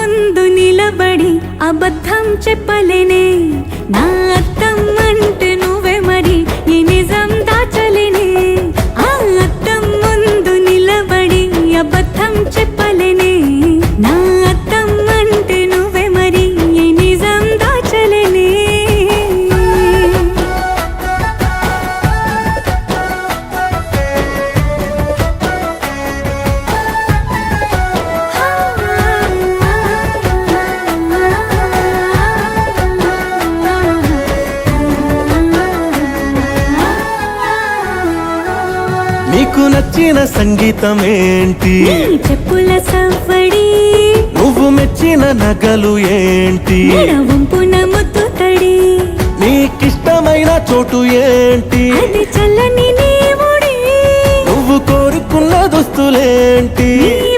ముందు నిలబడి అబద్ధం చెప్పలేనే నా అద్దం అంటే నువ్వే మరి ఈ నిజం దాచలేనే ఆ అద్దం ముందు నిలబడి అబద్ధం చెప్పలేనే నా అద్దం అంటే నువ్వే మరి ఈ నిజం దాచలేనే నీకు నచ్చిన సంగీతం ఏంటి నీ చెప్పుల సవ్వడి నువ్వు మెచ్చిన నగలు ఏంటి వంపున ముద్దు తడి నీకిష్టమైన చోటు ఏంటి అది చల్లని నీ ఒడి నువ్వు కోరుకున్న దుస్తులేంటి నీ